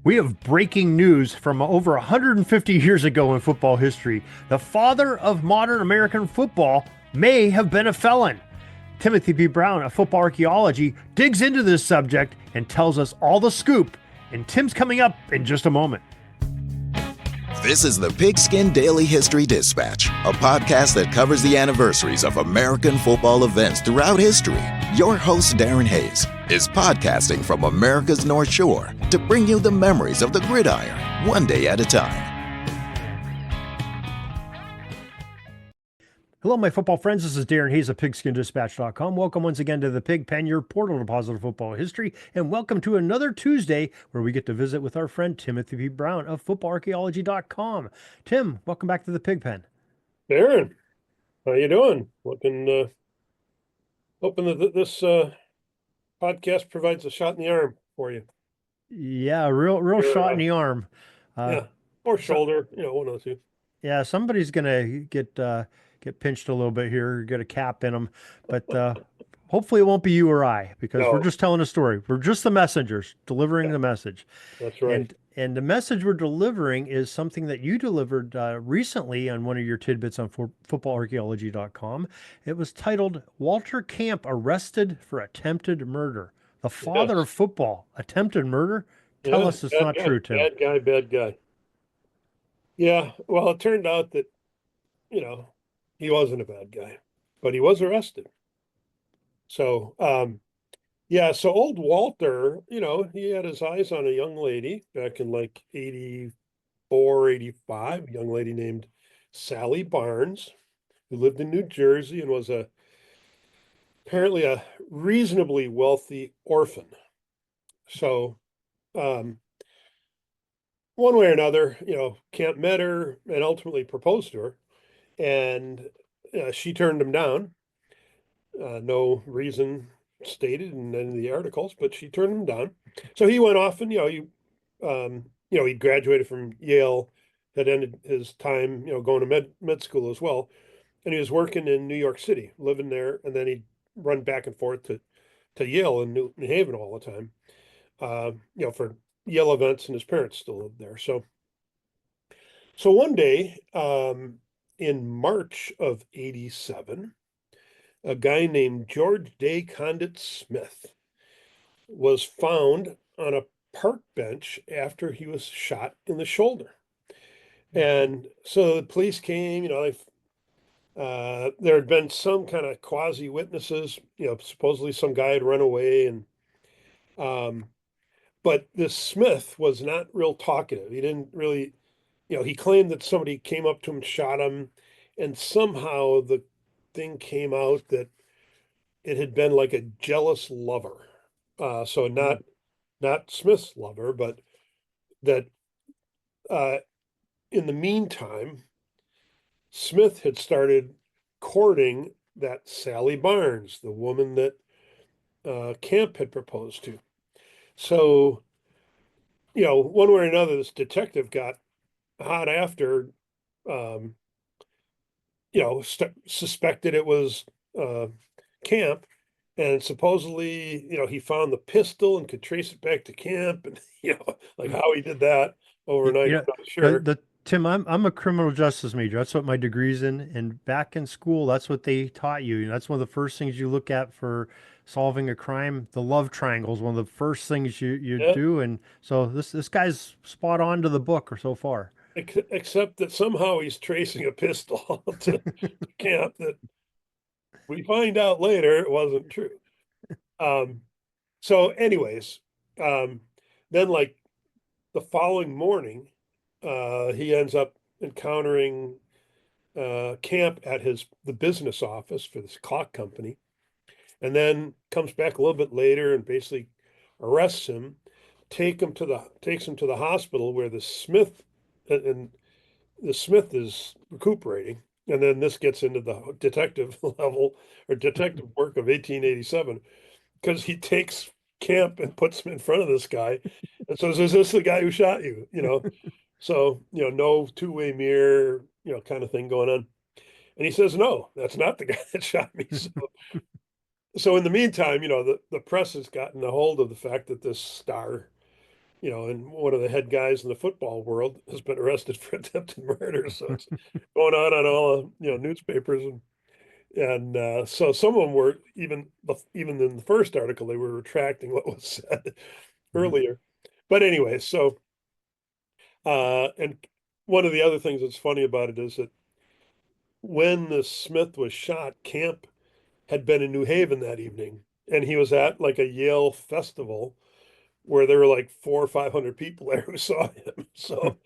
We have breaking news from over 150 years ago in football history. The father of modern American football may have been a felon. Timothy P. Brown of Football Archaeology digs into this subject and tells us all the scoop. And Tim's coming up in just a moment. This is the Pigskin Daily History Dispatch, a podcast that covers the anniversaries of American football events throughout history. Your host, Darren Hayes, is podcasting from America's North Shore to bring you the memories of the gridiron, one day at a time. Hello, my football friends. This is Darren Hayes of PigskinDispatch.com. Welcome once again to the Pig Pen, your portal to positive football history, and welcome to another Tuesday where we get to visit with our friend Timothy P. Brown of FootballArchaeology.com. Tim, welcome back to the Pig Pen. Darren, how you doing? Hoping that this podcast provides a shot in the arm for you. Yeah, real shot in the arm. Or shoulder, one of the two. Yeah, somebody's gonna get pinched a little bit here, get a cap in them, but hopefully it won't be you or I, because we're just telling a story. We're just the messengers delivering the message. That's right. And the message we're delivering is something that you delivered recently on one of your tidbits on FootballArchaeology.com. It was titled "Walter Camp Arrested for Attempted Murder." The father of football, attempted murder? Tell us it's not true, Tim. Bad guy. Yeah, well, it turned out that, he wasn't a bad guy, but he was arrested. So, so old Walter, he had his eyes on a young lady back in like 84, 85, a young lady named Sally Barnes, who lived in New Jersey and was apparently a reasonably wealthy orphan. So, one way or another, Camp met her and ultimately proposed to her, and she turned him down. No reason stated in any of the articles, but she turned him down. So he went off and, he graduated from Yale, had ended his time, going to med school as well. And he was working in New York City, living there. And then he'd run back and forth to Yale and New Haven all the time, for Yale events, and his parents still lived there. So one day, in March of 87, a guy named George Day Condit Smith was found on a park bench after he was shot in the shoulder. And so the police came, there had been some kind of quasi witnesses, supposedly some guy had run away, and but this Smith was not real talkative. He didn't really, he claimed that somebody came up to him, shot him, and somehow the thing came out that it had been like a jealous lover. So not Smith's lover, but that in the meantime, Smith had started courting that Sally Barnes, the woman that Camp had proposed to. So, one way or another, this detective got hot after, suspected it was Camp, and supposedly, he found the pistol and could trace it back to Camp, and like how he did that overnight, I'm not sure. Tim, I'm a criminal justice major. That's what my degree's in. And back in school, that's what they taught you. That's one of the first things you look at for solving a crime. The love triangle is one of the first things you do. And so this guy's spot on to the book or so far. Except that somehow he's tracing a pistol to Camp that we find out later it wasn't true. So anyways, then like the following morning, he ends up encountering Camp at the business office for this clock company, and then comes back a little bit later and basically arrests him, takes him to the hospital where the Smith is recuperating. And then this gets into the detective level or detective work of 1887, because he takes Camp and puts him in front of this guy and says, "Is this the guy who shot you?" So, no two-way mirror, kind of thing going on. And he says, "No, that's not the guy that shot me." So in the meantime, the press has gotten a hold of the fact that this star and one of the head guys in the football world has been arrested for attempted murder. So it's going on all newspapers, and so some of them were even in the first article they were retracting what was said Mhm. earlier. But anyway, so and one of the other things that's funny about it is that when the Smith was shot, Camp had been in New Haven that evening, and he was at like a Yale festival where there were like 400 or 500 people there who saw him. So,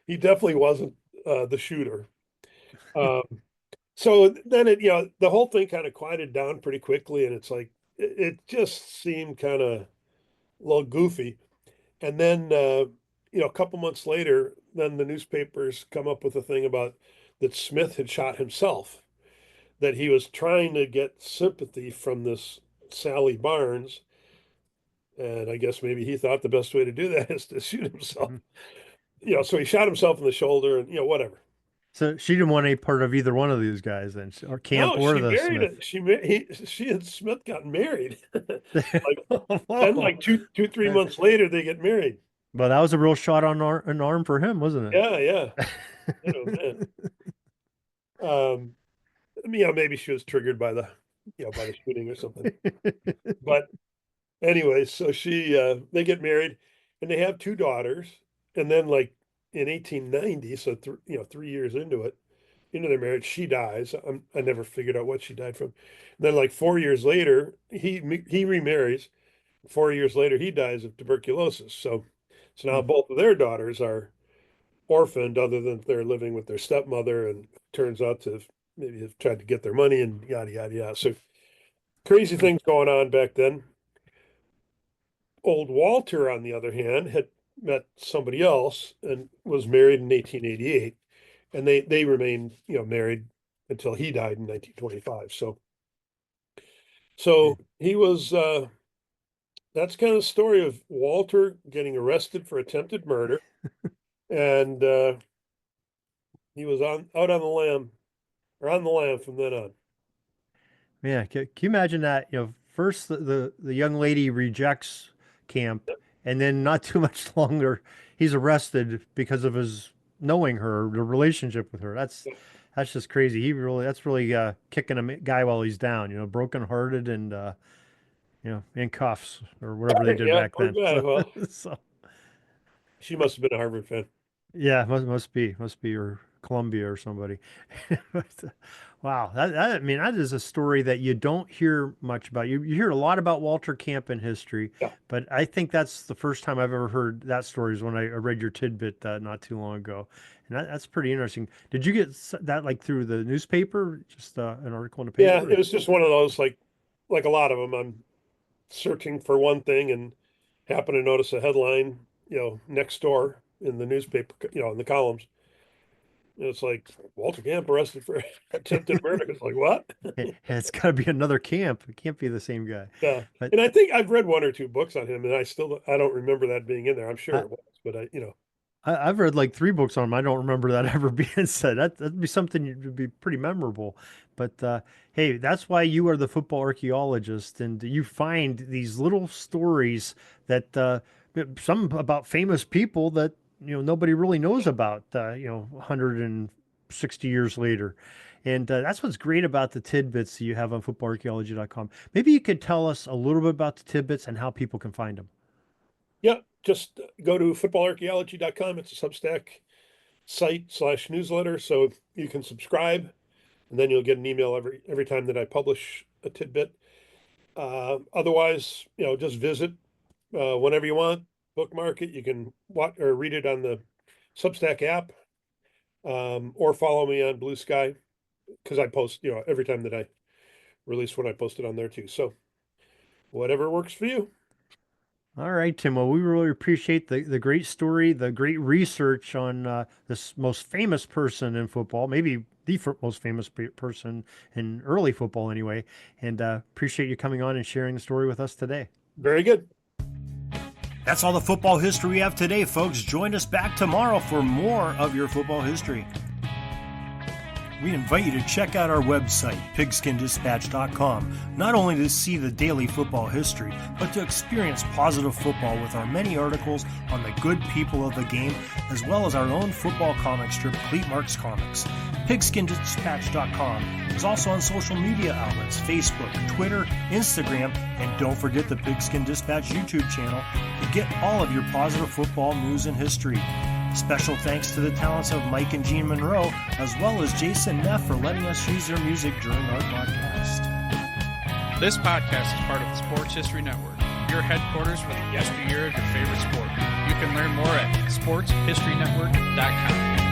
he definitely wasn't the shooter. Um, so then the whole thing kind of quieted down pretty quickly, and it's like it just seemed kind of a little goofy. And then, a couple months later, then the newspapers come up with a thing about that Smith had shot himself, that he was trying to get sympathy from this Sally Barnes. And I guess maybe he thought the best way to do that is to shoot himself. Mhm. So he shot himself in the shoulder and, whatever. So she didn't want any part of either one of these guys then, or Camp No, or she the married Smith. it. She and Smith got married. Like then, Whoa. like 3 months later, they get married. But that was a real shot on an arm for him, wasn't Yeah, yeah. Oh it? man. Um, maybe she was triggered by the shooting or something. But anyway, so they get married, and they have two daughters. And then, like in 1890, so 3 years into their marriage, she dies. I never figured out what she died from. And then, like 4 years later, he remarries. 4 years later, he dies of tuberculosis. So now both of their daughters are orphaned, other than they're living with their stepmother, and turns out to maybe have tried to get their money and yada yada yada. So crazy things going on back then. Old Walter, on the other hand, had met somebody else and was married in 1888, and they remained married until he died in 1925. So he was that's kind of the story of Walter getting arrested for attempted murder, and he was out on the lam or on the lam from then on. Yeah, can you imagine that? First the young lady rejects Camp, and then not too much longer, he's arrested because of his knowing her, the relationship with her. That's just crazy. That's really kicking a guy while he's down. Brokenhearted and in cuffs or whatever they did Yeah, back poor then. guy. So, Well, so she must have been a Harvard fan. yeah, must be or Columbia or somebody. But, wow, I mean that is a story that you don't hear much about. You hear a lot about Walter Camp in history, Yeah. but I think that's the first time I've ever heard that story is when I read your tidbit not too long ago, and that's pretty interesting. Did you get that like through the newspaper, just an article in the Yeah, paper? it was just one of those like a lot of them. I'm searching for one thing and happen to notice a headline, next door in the newspaper, in the columns. And it's like Walter Camp arrested for attempted murder. It's like what? It's got to be another Camp. It can't be the same guy. Yeah, But and I think I've read one or two books on him, and I don't remember that being in there. I'm sure I, it was, but I've read like three books on him. I don't remember that ever being said. That'd be something would be pretty memorable. But hey, that's why you are the football archaeologist, and you find these little stories that some about famous people that nobody really knows about. 160 years later, and that's what's great about the tidbits that you have on footballarchaeology.com. Maybe you could tell us a little bit about the tidbits and how people can find them. yeah, just go to footballarchaeology.com. It's a Substack site/newsletter, so you can subscribe, and then you'll get an email every time that I publish a tidbit. Otherwise, just visit whenever you want, bookmark it. You can watch or read it on the Substack app, or follow me on Blue Sky, because I post, every time that I release one, I post it on there too. So whatever works for you. All right, Tim. Well, we really appreciate the great story, the great research on this most famous person in football, maybe the most famous person in early football, anyway. And appreciate you coming on and sharing the story with us today. Very good. That's all the football history we have today, folks. Join us back tomorrow for more of your football history. We invite you to check out our website, pigskindispatch.com, not only to see the daily football history, but to experience positive football with our many articles on the good people of the game, as well as our own football comic strip, Cleat Marks Comics. Pigskindispatch.com is also on social media outlets, Facebook, Twitter, Instagram, and don't forget the Pigskin Dispatch YouTube channel to get all of your positive football news and history. Special thanks to the talents of Mike and Gene Monroe, as well as Jason Neff for letting us use their music during our podcast. This podcast is part of the Sports History Network, your headquarters for the yesteryear of your favorite sport. You can learn more at sportshistorynetwork.com.